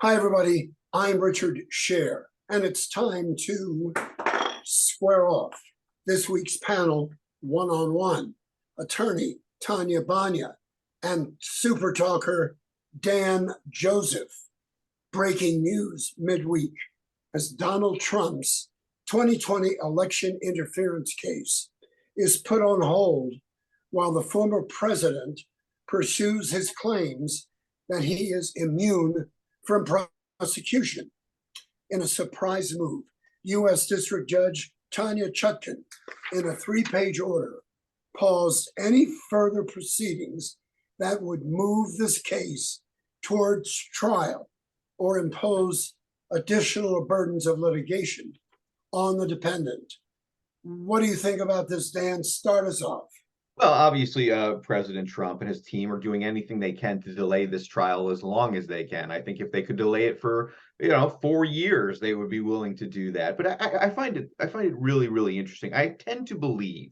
Hi, everybody. I'm Richard Sher, and it's time to square off this week's panel one-on-one. Attorney Tonya Bana and super talker Dan Joseph. Breaking news midweek as Donald Trump's 2020 election interference case is put on hold while the former president pursues his claims that he is immune from prosecution. In a surprise move, U.S. District Judge Tonya, in a three-page order, paused any further proceedings that would move this case towards trial or impose additional burdens of litigation on the defendant. What do you think about this, Dan? Start us off. Well, obviously, President Trump and his team are doing anything they can to delay this trial as long as they can. I think if they could delay it for, 4 years, they would be willing to do that. But I find it really, really interesting. I tend to believe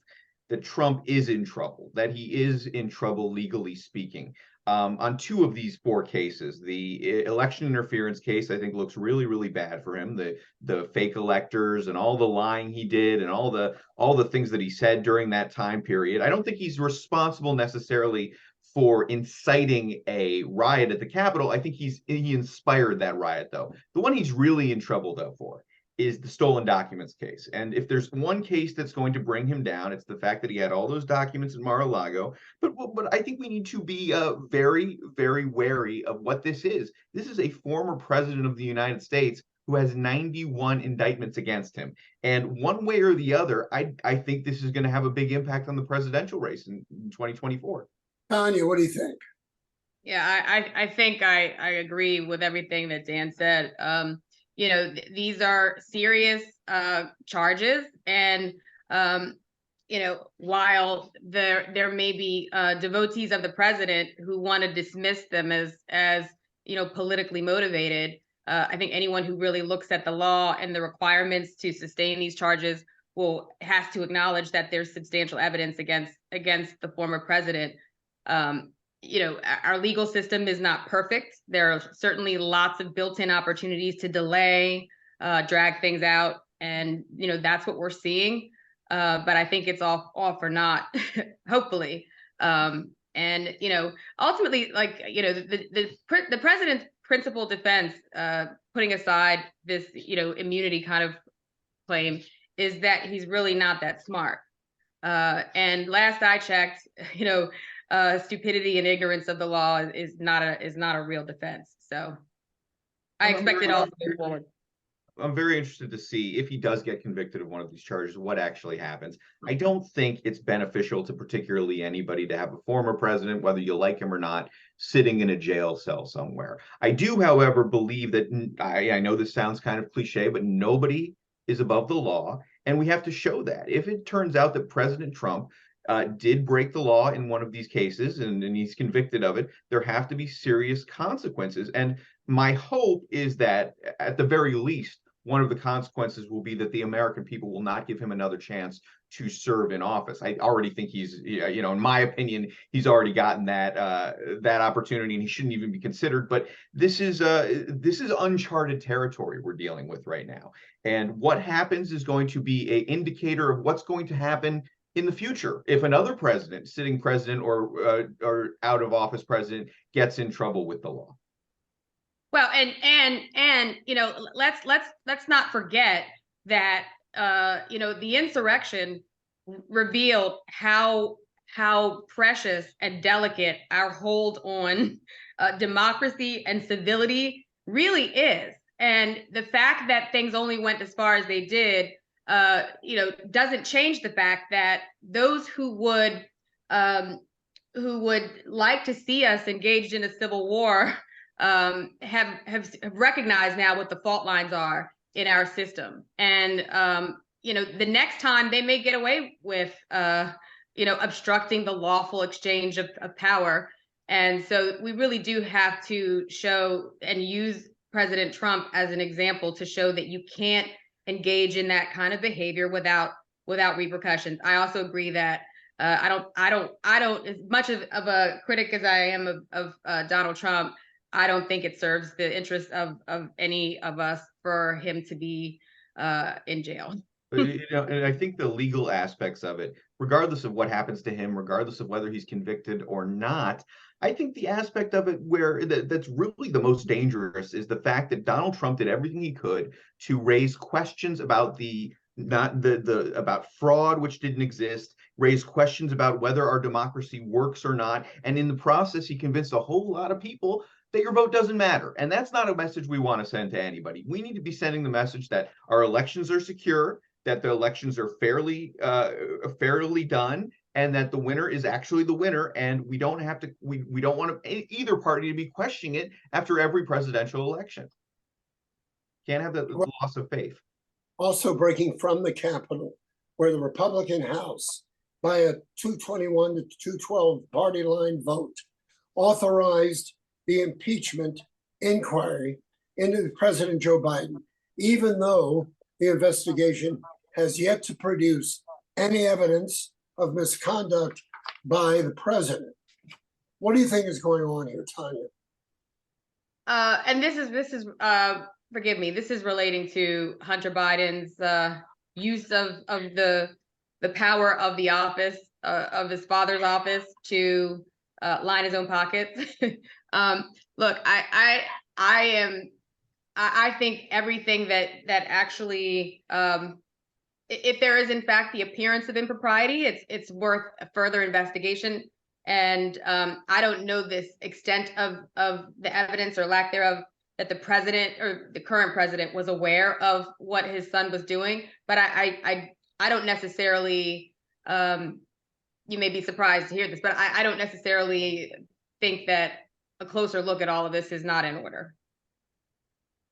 that Trump is in trouble, that he is in trouble legally speaking. On two of these four cases, the election interference case, I think, looks really, really bad for him. The fake electors and all the lying he did and all the things that he said during that time period. I don't think he's responsible necessarily for inciting a riot at the Capitol. I think he inspired that riot, though. The one he's really in trouble, though, for is the stolen documents case. And if there's one case that's going to bring him down, it's the fact that he had all those documents in Mar-a-Lago. But I think we need to be very, very wary of what this is. This is a former president of the United States who has 91 indictments against him. And one way or the other, I think this is going to have a big impact on the presidential race in 2024. Tonya, what do you think? Yeah, I think I agree with everything that Dan said. These are serious charges, and while there may be devotees of the president who want to dismiss them as politically motivated, I think anyone who really looks at the law and the requirements to sustain these charges has to acknowledge that there's substantial evidence against the former president. Our legal system is not perfect. There are certainly lots of built-in opportunities to delay, drag things out, and that's what we're seeing. But I think it's all for naught, hopefully. Ultimately, the president's principal defense, putting aside this immunity kind of claim, is that he's really not that smart. And last I checked, stupidity and ignorance of the law is not a real defense. So I expect it all to move forward. I'm very interested to see if he does get convicted of one of these charges, what actually happens. I don't think it's beneficial to particularly anybody to have a former president, whether you like him or not, sitting in a jail cell somewhere. I do, however, believe that, I know this sounds kind of cliche, but nobody is above the law. And we have to show that. If it turns out that President Trump did break the law in one of these cases and he's convicted of it, there have to be serious consequences. And my hope is that at the very least, one of the consequences will be that the American people will not give him another chance to serve in office. I already think he's, in my opinion, he's already gotten that opportunity, and he shouldn't even be considered. But this is uncharted territory we're dealing with right now, and what happens is going to be an indicator of what's going to happen in the future if another president, sitting president or out of office president, gets in trouble with the law. Well, and let's not forget that the insurrection revealed how precious and delicate our hold on democracy and civility really is, and the fact that things only went as far as they did, doesn't change the fact that those who would like to see us engaged in a civil war have recognized now what the fault lines are in our system. And, the next time they may get away with, obstructing the lawful exchange of power. And so we really do have to show and use President Trump as an example to show that you can't engage in that kind of behavior without repercussions. I also agree that I don't, as much of a critic as I am of Donald Trump, I don't think it serves the interest of any of us for him to be in jail. But, and I think the legal aspects of it, regardless of what happens to him, regardless of whether he's convicted or not, I think the aspect of it where that's really the most dangerous is the fact that Donald Trump did everything he could to raise questions about about fraud, which didn't exist, raise questions about whether our democracy works or not, and in the process, he convinced a whole lot of people that your vote doesn't matter. And that's not a message we want to send to anybody. We need to be sending the message that our elections are secure, that the elections are fairly done, and that the winner is actually the winner, and we don't want either party to be questioning it after every presidential election. Can't have the loss of faith. Also breaking from the Capitol, where the Republican House, by a 221 to 212 party line vote, authorized the impeachment inquiry into President Joe Biden, even though the investigation has yet to produce any evidence of misconduct by the president. What do you think is going on here, Tonya? And this is forgive me, this is relating to Hunter Biden's use of the power of the office of his father's office to line his own pockets. Look, I think everything that actually, if there is in fact the appearance of impropriety, it's worth a further investigation. And I don't know this extent of the evidence or lack thereof that the president or the current president was aware of what his son was doing. But I don't necessarily, you may be surprised to hear this, but I don't necessarily think that a closer look at all of this is not in order.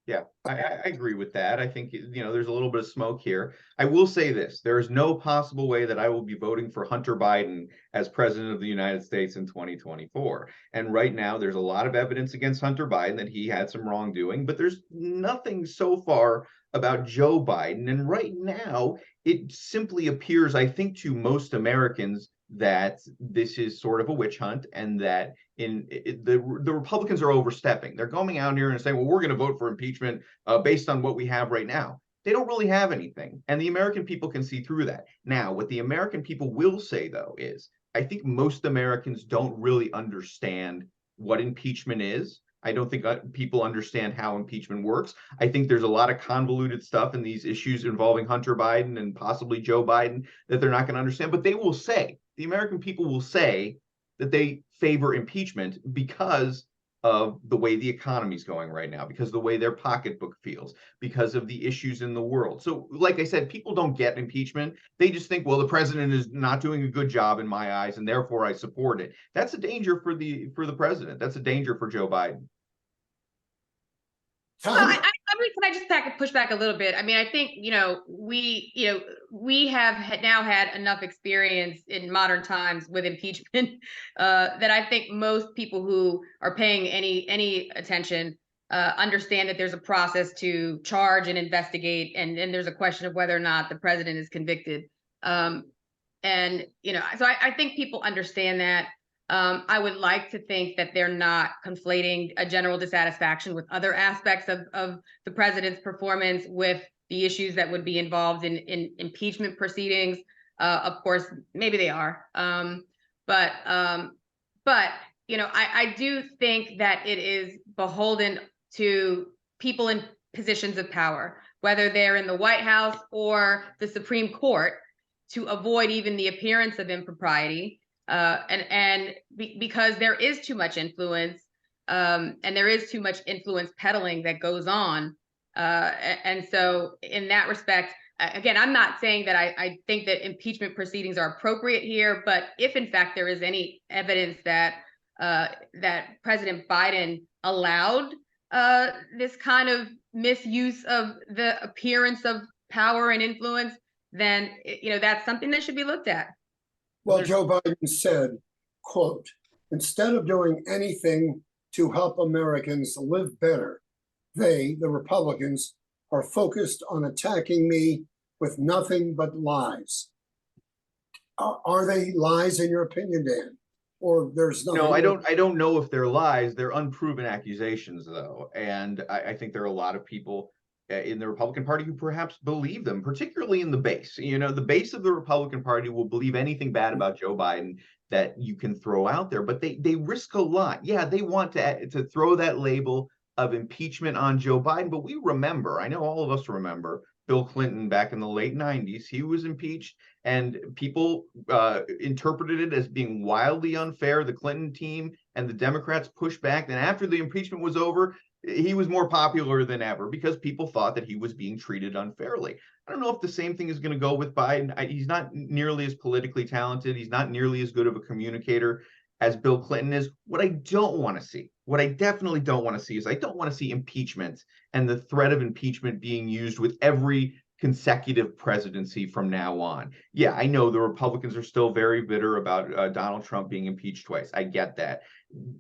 Yeah, I agree with that. I think, there's a little bit of smoke here. I will say this, there is no possible way that I will be voting for Hunter Biden as president of the United States in 2024. And right now, there's a lot of evidence against Hunter Biden that he had some wrongdoing, but there's nothing so far about Joe Biden. And right now, it simply appears, I think, to most Americans that this is sort of a witch hunt, and that the Republicans are overstepping. They're going out here and saying, well, we're going to vote for impeachment based on what we have right now. They don't really have anything, and the American people can see through that. Now, what the American people will say, though, is I think most Americans don't really understand what impeachment is. I don't think people understand how impeachment works. I think there's a lot of convoluted stuff in these issues involving Hunter Biden and possibly Joe Biden that they're not going to understand. But they will say, the American people will say that they favor impeachment because of the way the economy is going right now, because of the way their pocketbook feels, because of the issues in the world. So, like I said, people don't get impeachment. They just think, well, the president is not doing a good job in my eyes, and therefore I support it. That's a danger for the president. That's a danger for Joe Biden. Well, I mean, can I just push back a little bit? I mean, I think, we have now had enough experience in modern times with impeachment that I think most people who are paying any attention understand that there's a process to charge and investigate, and there's a question of whether or not the president is convicted. So I think people understand that. I would like to think that they're not conflating a general dissatisfaction with other aspects of the president's performance with the issues that would be involved in impeachment proceedings. Of course, maybe they are. But I do think that it is beholden to people in positions of power, whether they're in the White House or the Supreme Court, to avoid even the appearance of impropriety. Because there is too much influence, and there is too much influence peddling that goes on. And so in that respect, again, I'm not saying that I think that impeachment proceedings are appropriate here, but if in fact there is any evidence that President Biden allowed this kind of misuse of the appearance of power and influence, then that's something that should be looked at. Well, Joe Biden said, quote, instead of doing anything to help Americans live better, they, the Republicans, are focused on attacking me with nothing but lies. Are they lies in your opinion, Dan? or there's nothing? No, I don't know if they're lies. They're unproven accusations, though. And I think there are a lot of people in the Republican Party who perhaps believe them, particularly in the base. The base of the Republican Party will believe anything bad about Joe Biden that you can throw out there, but they risk a lot. Yeah, they want to throw that label of impeachment on Joe Biden, but we remember, I know all of us remember, Bill Clinton back in the late 90s. He was impeached, and people interpreted it as being wildly unfair. The Clinton team and the Democrats pushed back. And after the impeachment was over, he was more popular than ever because people thought that he was being treated unfairly. I don't know if the same thing is going to go with Biden. He's not nearly as politically talented. He's not nearly as good of a communicator as Bill Clinton is. What I don't want to see, what I definitely don't want to see, is I don't want to see impeachment and the threat of impeachment being used with every consecutive presidency from now on. Yeah, I know the Republicans are still very bitter about Donald Trump being impeached twice. I get that.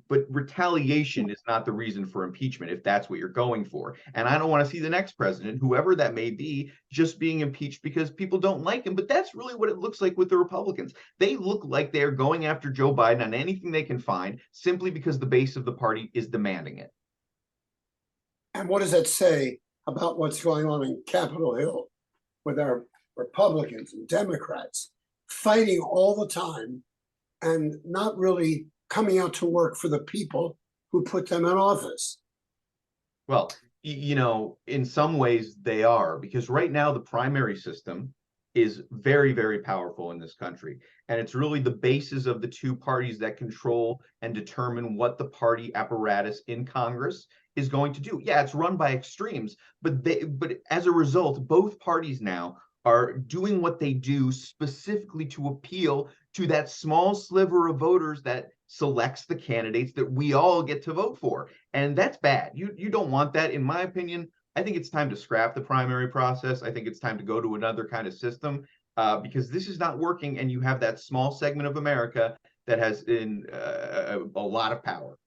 But retaliation is not the reason for impeachment if that's what you're going for. And I don't want to see the next president, whoever that may be, just being impeached because people don't like him. But that's really what it looks like with the Republicans. They look like they're going after Joe Biden on anything they can find simply because the base of the party is demanding it. And what does that say about what's going on in Capitol Hill with our Republicans and Democrats fighting all the time and not really coming out to work for the people who put them in office? Well, in some ways they are, because right now the primary system is very, very powerful in this country. And it's really the bases of the two parties that control and determine what the party apparatus in Congress is going to do. Yeah, it's run by extremes, but as a result, both parties now are doing what they do specifically to appeal to that small sliver of voters that selects the candidates that we all get to vote for. And that's bad. You don't want that. In my opinion, I think it's time to scrap the primary process. I think it's time to go to another kind of system because this is not working. And you have that small segment of America that has a lot of power.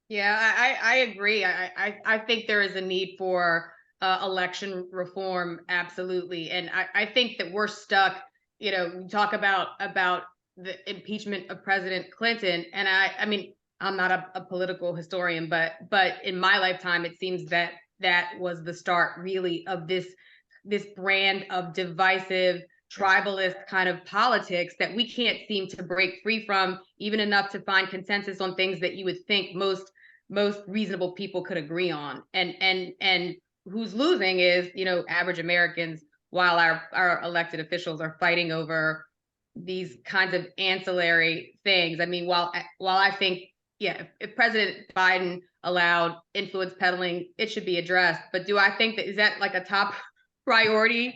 Yeah, I agree. I think there is a need for election reform, absolutely. And I think that we're stuck, we talk about the impeachment of President Clinton. And I mean, I'm not a political historian, but in my lifetime, it seems that was the start really of this brand of divisive tribalist kind of politics that we can't seem to break free from, even enough to find consensus on things that you would think most reasonable people could agree on. And who's losing is, average Americans, while our elected officials are fighting over these kinds of ancillary things. I mean, while I think, yeah, if President Biden allowed influence peddling, it should be addressed. But do I think is that like a top priority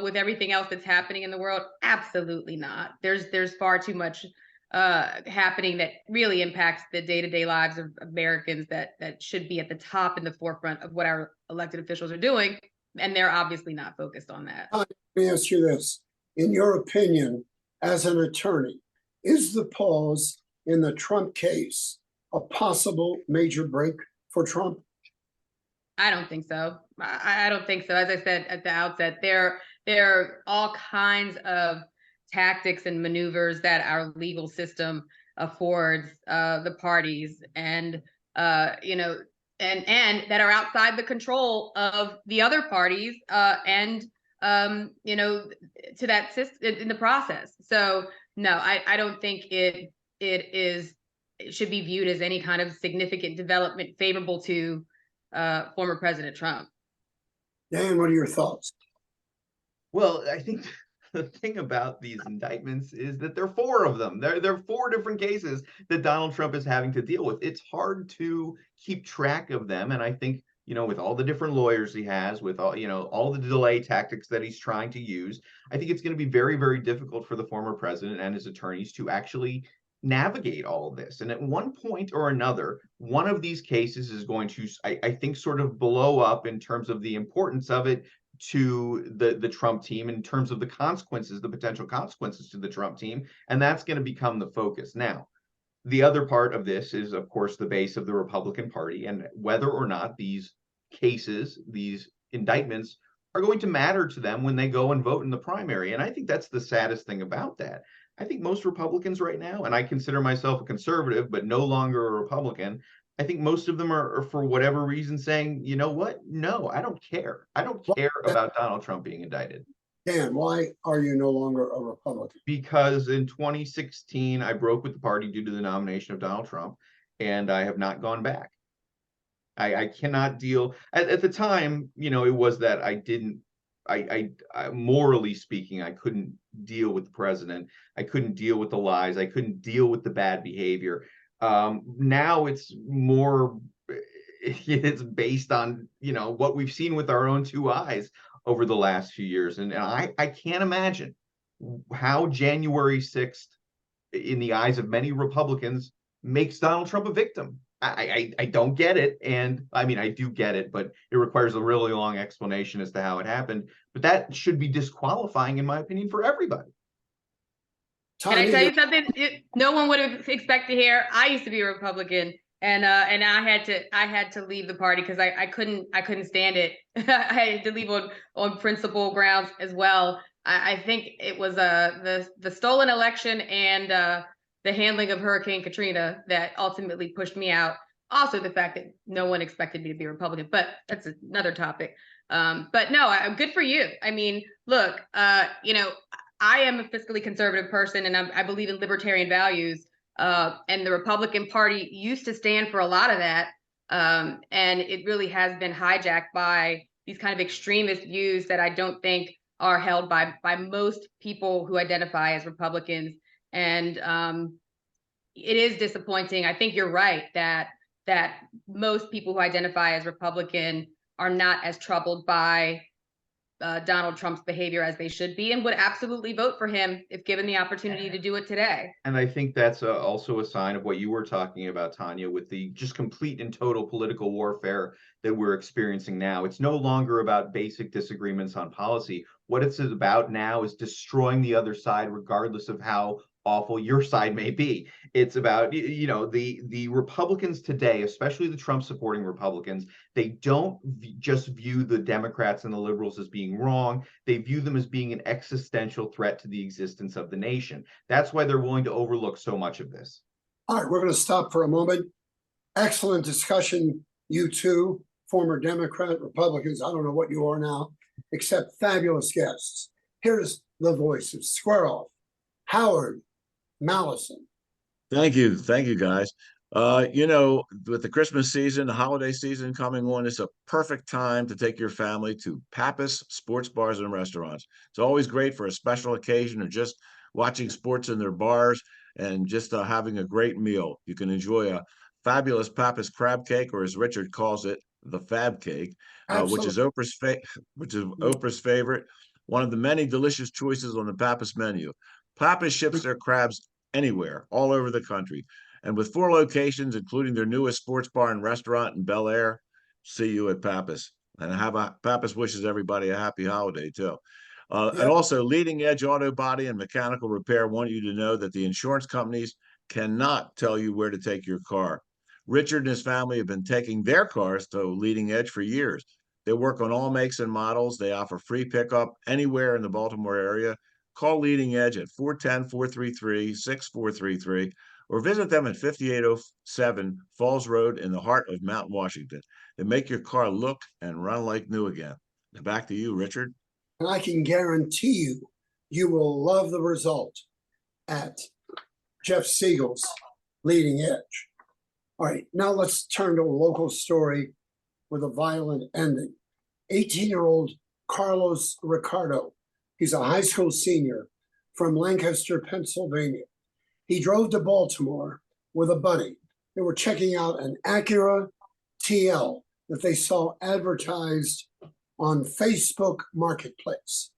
with everything else that's happening in the world? Absolutely not. There's far too much happening that really impacts the day-to-day lives of Americans that should be at the top and the forefront of what our elected officials are doing, and they're obviously not focused on that. Let me ask you this. In your opinion, as an attorney, is the pause in the Trump case a possible major break for Trump? I don't think so. I don't think so. As I said at the outset, there are all kinds of tactics and maneuvers that our legal system affords the parties, and and that are outside the control of the other parties, and to that system in the process. So no, I don't think it should be viewed as any kind of significant development favorable to former President Trump. Dan, what are your thoughts? Well, I think the thing about these indictments is that there are four of them. There are four different cases that Donald Trump is having to deal with. It's hard to keep track of them. And I think, with all the different lawyers he has, with all the delay tactics that he's trying to use, I think it's going to be very, very difficult for the former president and his attorneys to actually navigate all of this. And at one point or another, one of these cases is going to, I think, sort of blow up in terms of the importance of it to the Trump team, in terms of the consequences, the potential consequences to the Trump team. And that's going to become the focus. Now, the other part of this is, of course, the base of the Republican Party, and whether or not these cases, these indictments, are going to matter to them when they go and vote in the primary. And I think that's the saddest thing about that. I think most Republicans right now, and I consider myself a conservative, but no longer a Republican. I think most of them are for whatever reason saying, you know what? No, I don't care. I don't Well, care about Donald Trump being indicted. Dan, why are you no longer a Republican? Because in 2016, I broke with the party due to the nomination of Donald Trump, and I have not gone back. I cannot deal at the time, you know, it was that I didn't I morally speaking, I couldn't deal with the president. I couldn't deal with the lies. I couldn't deal with the bad behavior. Now it's more it's based on, you know, what we've seen with our own two eyes over the last few years. And I can't imagine how January 6th, in the eyes of many Republicans, makes Donald Trump a victim. I don't get it. And I mean, I do get it, but it requires a really long explanation as to how it happened. But that should be disqualifying, in my opinion, for everybody. Can I Tonya, tell you're- you something? No one would have expected to hear. I used to be a Republican, and I had to leave the party because I couldn't stand it. I had to leave on principle grounds as well. I think it was the stolen election and the handling of Hurricane Katrina that ultimately pushed me out. Also, the fact that no one expected me to be a Republican, but that's another topic. But no, good for you. I mean, look, you know, I am a fiscally conservative person, and I believe in libertarian values. And the Republican Party used to stand for a lot of that, and it really has been hijacked by these kind of extremist views that I don't think are held by most people who identify as Republicans. And it is disappointing. I think you're right that most people who identify as Republican are not as troubled by Donald Trump's behavior as they should be, and would absolutely vote for him if given the opportunity to do it today. And I think that's also a sign of what you were talking about, Tonya, with the just complete and total political warfare that we're experiencing now. It's no longer about basic disagreements on policy. What it's about now is destroying the other side, regardless of how awful your side may be. It's about, you know, the Republicans today, especially the Trump supporting Republicans, they don't just view the Democrats and the liberals as being wrong. They view them as being an existential threat to the existence of the nation. That's why they're willing to overlook so much of this. all right, we're going to stop for a moment. Excellent discussion, you two, former Democrat, Republicans. I don't know what you are now, except fabulous guests. Here's the voice of Square Off, Howard Mallison. Thank you. Thank you, guys. You know, with the Christmas season, the holiday season coming on, it's a perfect time to take your family to Pappas sports bars and restaurants. It's always great for a special occasion or just watching sports in their bars and just having a great meal. You can enjoy a fabulous Pappas crab cake, or as Richard calls it, the Fab Cake, which is Oprah's favorite. One of the many delicious choices on the Pappas menu. Pappas ships their crabs anywhere, all over the country. And with 4 locations, including their newest sports bar and restaurant in Bel Air, see you at Pappas. And Pappas wishes everybody a happy holiday, too. And also, Leading Edge Auto Body and Mechanical Repair want you to know that the insurance companies cannot tell you where to take your car. Richard and his family have been taking their cars to Leading Edge for years. They work on all makes and models. They offer free pickup anywhere in the Baltimore area. Call Leading Edge at 410-433-6433 or visit them at 5807 Falls Road in the heart of Mount Washington. They make your car look and run like new again. Now back to you, Richard. And I can guarantee you, you will love the result at Jeff Siegel's Leading Edge. All right, now let's turn to a local story with a violent ending. 18-year-old Carlos Ricardo, he's a high school senior from Lancaster, Pennsylvania. He drove to Baltimore with a buddy. They were checking out an Acura TL that they saw advertised on Facebook Marketplace.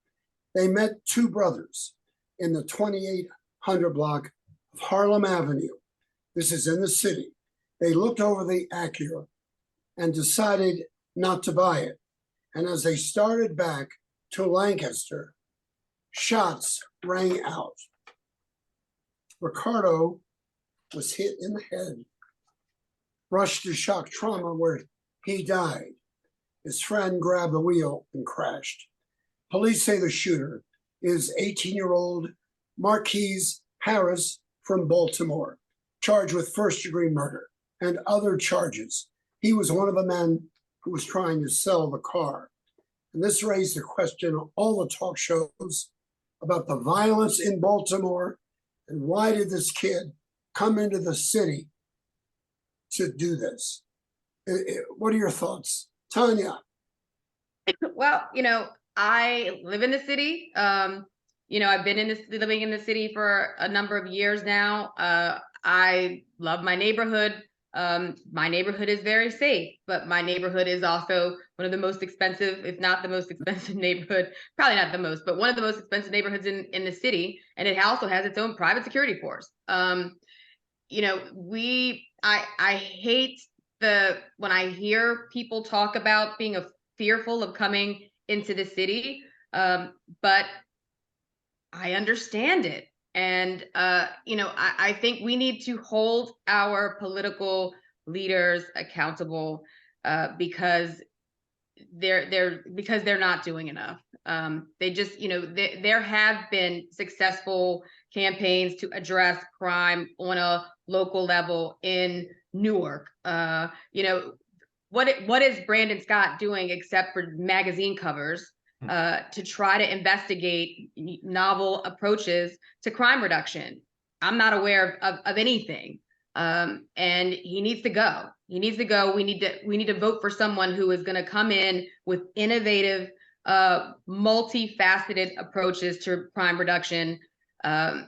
They met 2 brothers in the 2800 block of Harlem Avenue. This is in the city. They looked over the Acura and decided not to buy it. And as they started back to Lancaster, shots rang out. Ricardo was hit in the head, rushed to shock trauma where he died. His friend grabbed the wheel and crashed. Police say the shooter is 18-year-old Marquise Harris from Baltimore, charged with first-degree murder and other charges. He was one of the men who was trying to sell the car. And this raised the question on all the talk shows about the violence in Baltimore and why did this kid come into the city to do this? What are your thoughts, Tonya? Well, I live in the city. I've been living in the city for a number of years now. I love my neighborhood. My neighborhood is very safe, but my neighborhood is also one of the most expensive, if not the most expensive neighborhood, probably not the most, but one of the most expensive neighborhoods in the city. And it also has its own private security force. I hate when I hear people talk about being fearful of coming into the city, but I understand it. And, I think we need to hold our political leaders accountable because they're not doing enough. They just, there have been successful campaigns to address crime on a local level in Newark. What is Brandon Scott doing except for magazine covers to try to investigate novel approaches to crime reduction? I'm not aware of anything. And he needs to go. He needs to go. We need to vote for someone who is going to come in with innovative, multifaceted approaches to crime reduction. And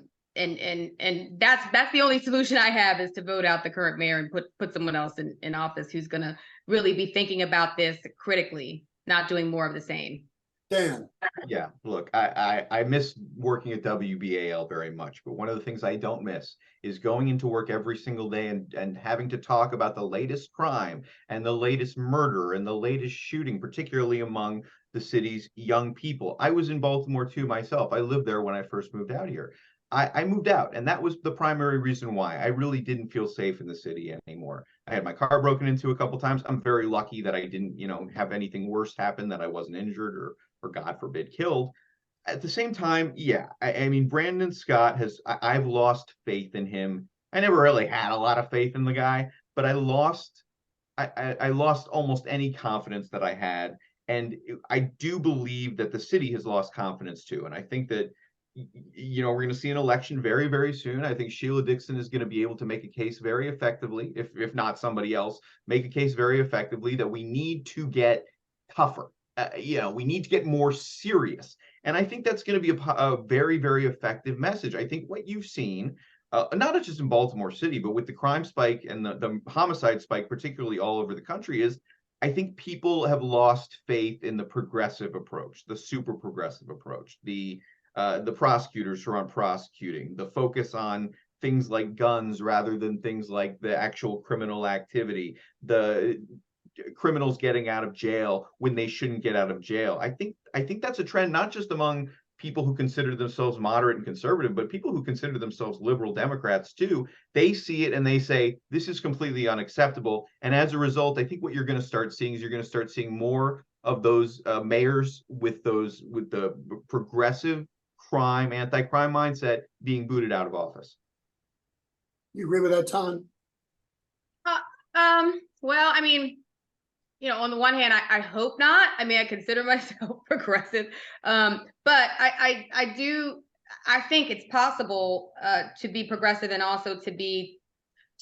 that's the only solution I have, is to vote out the current mayor and put someone else in office who's going to really be thinking about this critically, not doing more of the same. Dan. Yeah, look, I miss working at WBAL very much, but one of the things I don't miss is going into work every single day and having to talk about the latest crime and the latest murder and the latest shooting, particularly among the city's young people. I was in Baltimore too myself. I lived there when I first moved out here. I moved out, and that was the primary reason why. I really didn't feel safe in the city anymore. I had my car broken into a couple times. I'm very lucky that I didn't, have anything worse happen, that I wasn't injured or God forbid killed. At the same time, yeah, I mean, Brandon Scott I've lost faith in him. I never really had a lot of faith in the guy, but I lost almost any confidence that I had. And I do believe that the city has lost confidence too. And I think that, we're going to see an election very, very soon. I think Sheila Dixon is going to be able to make a case very effectively, if not somebody else, make a case very effectively that we need to get tougher. We need to get more serious. And I think that's going to be a very, very effective message. I think what you've seen, not just in Baltimore City, but with the crime spike and the homicide spike, particularly all over the country, is I think people have lost faith in the progressive approach, the super progressive approach, the prosecutors who are on prosecuting, the focus on things like guns rather than things like the actual criminal activity, the criminals getting out of jail when they shouldn't get out of jail. I think that's a trend, not just among people who consider themselves moderate and conservative, but people who consider themselves liberal Democrats too. They see it and they say, this is completely unacceptable. And as a result, I think what you're going to start seeing is you're going to start seeing more of those mayors with the progressive anti-crime mindset being booted out of office. You agree with that, Ton? Well, I mean, on the one hand, I hope not. I mean, I consider myself progressive, but I think it's possible to be progressive and also to be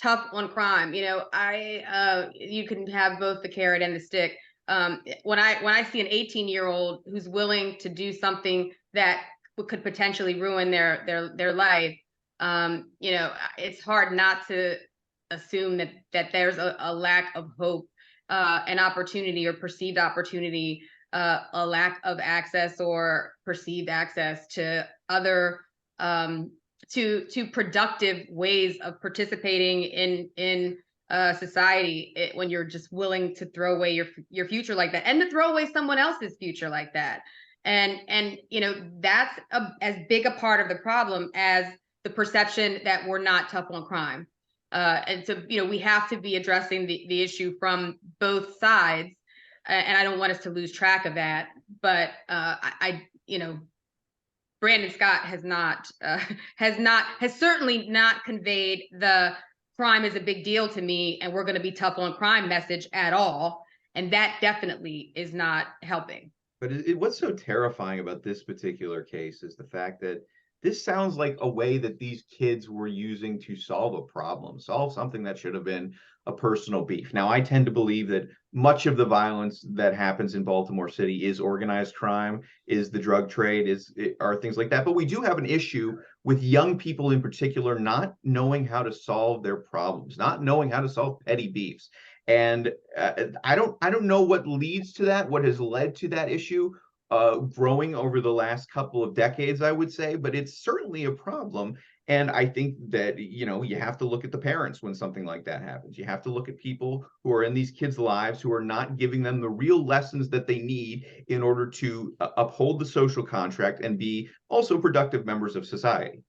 tough on crime. You can have both the carrot and the stick. When I see an 18-year-old who's willing to do something that could potentially ruin their life, it's hard not to assume that there's a lack of hope, an opportunity or perceived opportunity, a lack of access or perceived access to other to productive ways of participating in society, when you're just willing to throw away your future like that, and to throw away someone else's future like that. And that's as big a part of the problem as the perception that we're not tough on crime. And so, we have to be addressing the issue from both sides. And I don't want us to lose track of that. But Brandon Scott has certainly not conveyed the crime is a big deal to me and we're going to be tough on crime message at all. And that definitely is not helping. But what's so terrifying about this particular case is the fact that this sounds like a way that these kids were using to solve a problem, solve something that should have been a personal beef. Now, I tend to believe that much of the violence that happens in Baltimore City is organized crime, is the drug trade, are things like that. But we do have an issue with young people in particular not knowing how to solve their problems, not knowing how to solve petty beefs. And I don't know what leads to that, what has led to that issue growing over the last couple of decades, I would say, but it's certainly a problem. And I think that, you have to look at the parents when something like that happens. You have to look at people who are in these kids' lives who are not giving them the real lessons that they need in order to uphold the social contract and be also productive members of society.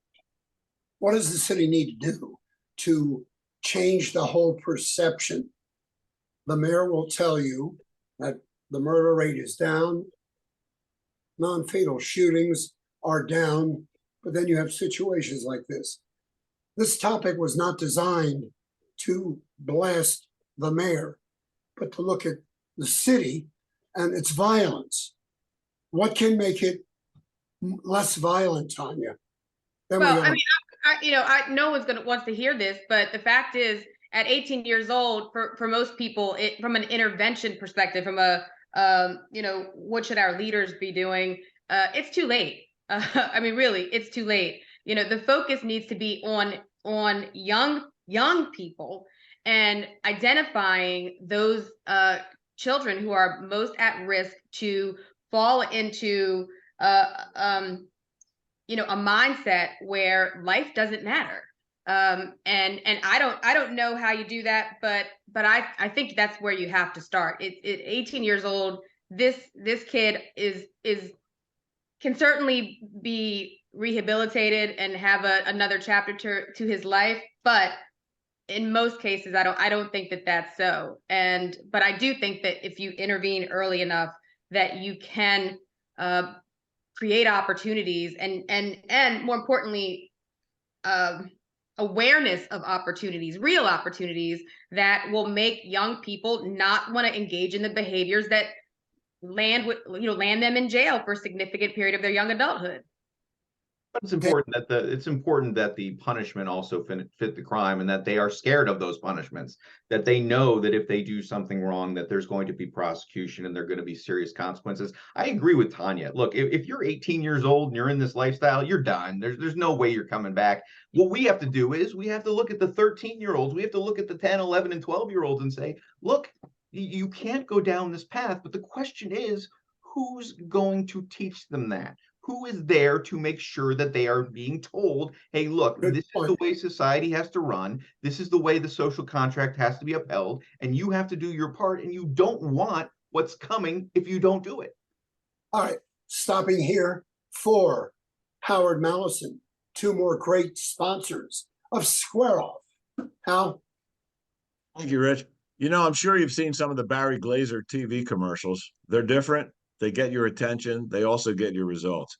What does the city need to do to change the whole perception? The mayor will tell you that the murder rate is down, non-fatal shootings are down, but then you have situations like this. This topic was not designed to blast the mayor, but to look at the city and its violence. What can make it less violent, Tonya? Well, I mean, no one's wants to hear this, but the fact is, at 18 years old, for most people, from an intervention perspective, from a what should our leaders be doing? It's too late. I mean, really, it's too late. The focus needs to be on young people and identifying those children who are most at risk to fall into a mindset where life doesn't matter. And I don't know how you do that, but I think that's where you have to start. At 18 years old, this kid can certainly be rehabilitated and have another chapter to his life, but in most cases, I don't think that that's so. But I do think that if you intervene early enough, that you can create opportunities and more importantly, awareness of opportunities, real opportunities that will make young people not want to engage in the behaviors that land them in jail for a significant period of their young adulthood. But it's important that the punishment also fit the crime, and that they are scared of those punishments, that they know that if they do something wrong, that there's going to be prosecution and there are going to be serious consequences. I agree with Tonya. Look, if you're 18 years old and you're in this lifestyle, you're done. There's no way you're coming back. What we have to do is we have to look at the 13-year-olds. We have to look at the 10, 11, and 12-year-olds and say, look, you can't go down this path. But the question is, who's going to teach them that? Who is there to make sure that they are being told, hey, look, this is the way society has to run. This is the way the social contract has to be upheld. And you have to do your part. And you don't want what's coming if you don't do it. All right. Stopping here for Howard Mallison. Two more great sponsors of Square Off. Hal? Thank you, Rich. I'm sure you've seen some of the Barry Glazer TV commercials. They're different. They get your attention. They also get your results.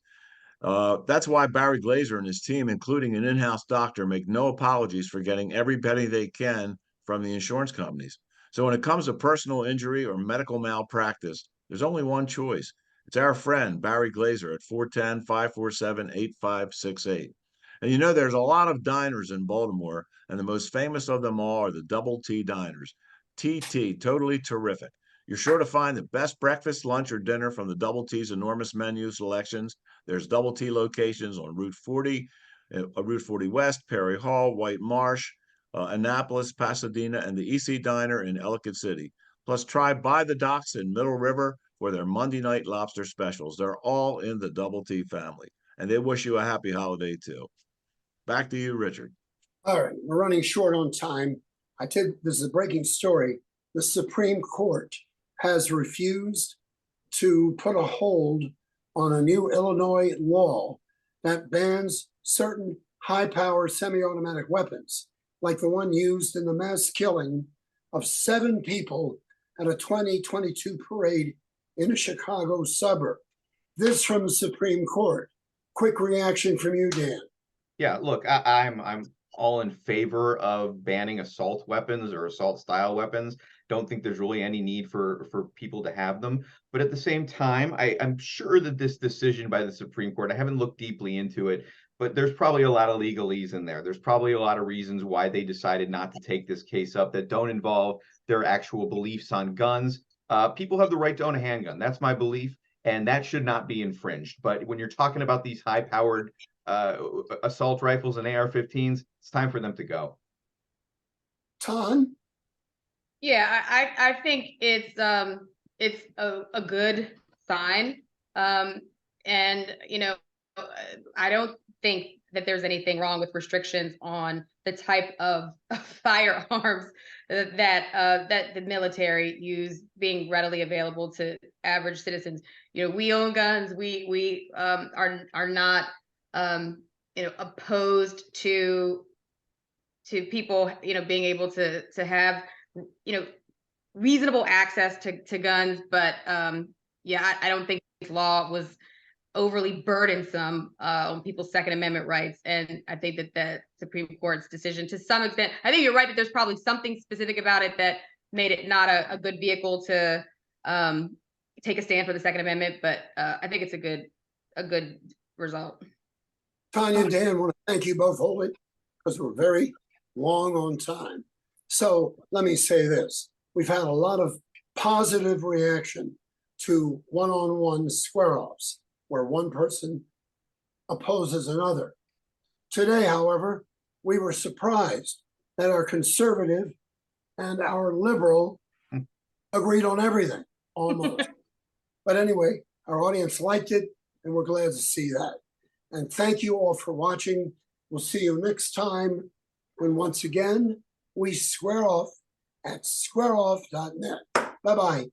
That's why Barry Glazer and his team, including an in-house doctor, make no apologies for getting every penny they can from the insurance companies. So when it comes to personal injury or medical malpractice, there's only one choice. It's our friend, Barry Glazer, at 410-547-8568. And there's a lot of diners in Baltimore, and the most famous of them all are the Double T diners. TT, totally terrific. You're sure to find the best breakfast, lunch, or dinner from the Double T's enormous menu selections. There's Double T locations on Route 40, Route 40 West, Perry Hall, White Marsh, Annapolis, Pasadena, and the EC Diner in Ellicott City. Plus, try By the Docks in Middle River for their Monday night lobster specials. They're all in the Double T family, and they wish you a happy holiday, too. Back to you, Richard. All right. We're running short on time. This is a breaking story. The Supreme Court has refused to put a hold on a new Illinois law that bans certain high-power semi-automatic weapons, like the one used in the mass killing of 7 people at a 2022 parade in a Chicago suburb. This from the Supreme Court. quick reaction from you, Dan. Yeah, look, I'm all in favor of banning assault weapons or assault style weapons. Don't think there's really any need for people to have them. But at the same time, I'm sure that this decision by the Supreme Court, I haven't looked deeply into it, but there's probably a lot of legalese in there. There's probably a lot of reasons why they decided not to take this case up that don't involve their actual beliefs on guns. People have the right to own a handgun. That's my belief, and that should not be infringed. But when you're talking about these high-powered assault rifles and AR-15s, it's time for them to go. Ton? Yeah, I think it's a good sign. And you know, I don't think that there's anything wrong with restrictions on the type of firearms that the military use being readily available to average citizens. You know, we own guns. We are not you know, opposed to people, you know, being able to have, you know, reasonable access to guns. But yeah, I don't think this law was overly burdensome on people's Second Amendment rights. And I think that the Supreme Court's decision, to some extent, I think you're right that there's probably something specific about it that made it not a good vehicle to take a stand for the Second Amendment. But I think it's a good result. Tonya and Dan, I want to thank you both wholly because we're very long on time. So let me say this. We've had a lot of positive reaction to one-on-one square-offs where one person opposes another. Today, however, we were surprised that our conservative and our liberal agreed on everything, almost. But anyway, our audience liked it, and we're glad to see that. And thank you all for watching. We'll see you next time when once again we square off at squareoff.net. Bye-bye.